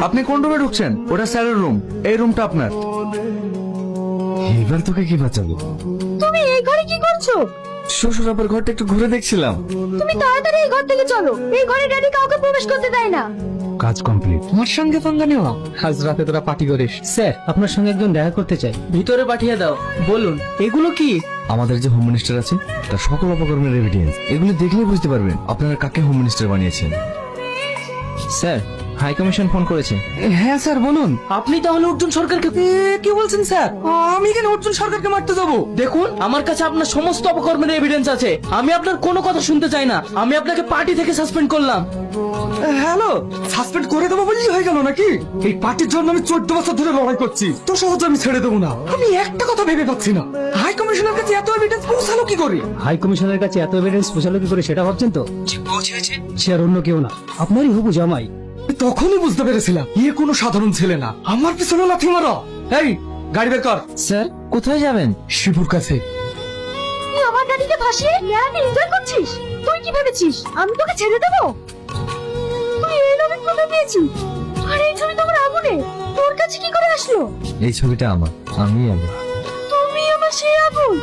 আপনি কোন রুমে ঢুকছেন? ওটা স্যারের রুম, এই রুমটা আপনার। এবার তোকে কি বাঁচাবো? তুমি এই ঘরে কি করছো? শ্বশুর আবার ঘরটা একটু ঘুরে দেখছিলাম। তুমি তাড়াতাড়ি এই ঘর থেকে চলো, এই ঘরে ড্যাডি কাউকে প্রবেশ করতে দেয় না। কাজ কমপ্লিট। আমার সঙ্গে পাঙ্গা নেওয়া? আজ রাতে তোরা পার্টি করিস? স্যার আপনার সঙ্গে একজন দেখা করতে চাই। ভিতরে পাঠিয়ে দাও। বলুন এগুলো কি? আমাদের যে হোম মিনিস্টার আছে তার সকল অপকর্মের এভিডেন্স, এগুলো দেখলেই বুঝতে পারবেন আপনারা কাকে হোম মিনিস্টার বানিয়েছেন। স্যার হাই কমিশন ফোন করেছে। হ্যাঁ স্যার বলুন। আপনি তাহলে অর্জুন সরকারকে কি বলছেন স্যার? আমি কেন অর্জুন সরকারকে মারতে যাবো? দেখুন আমার কাছে আপনার সমস্ত অপকর্মের এভিডেন্স আছে। আমি আপনার কোনো কথা শুনতে চাই না। আমি আপনাকে পার্টি থেকে সাসপেন্ড করলাম। হ্যালো, সাসপেন্ড করে দেবো বললেই হয়ে গেল নাকি? এই পার্টির জন্য আমি 14 বছর ধরে লড়াই করছি, তো সহজে আমি ছেড়ে দেবো না। আমি একটা কথা ভেবে পাচ্ছি না, হাই কমিশনের কাছে এত এভিডেন্স পৌঁছালো কি করে? হাই কমিশনের কাছে এত এভিডেন্স পৌঁছালো কি করে সেটা ভাবছেন তো? সে আর অন্য কেউ না, আপনারই হবু জামাই। তখনই বুঝতে পেরেছিলাম এ কোনো সাধারণ ছেলে না। আমার পিছনে লাথি মারো। এই গাড়ি বের কর। স্যার কোথায় যাবেন? শিবুর কাছে। তুই আমার ড্যাডিকে ফাঁসিয়ে মেয়াকে এনজয় করছিস? তুই কি ভেবেছিস আমি তোকে ছেড়ে দেবো? তুই এই নবীন কোথায় পেয়েছিস? আর এই ছবি তোমার আগুনে তোর কাছে কি করে আসলো? এই ছবিটা আমার, আমি তুমি আমার সেই আগুন।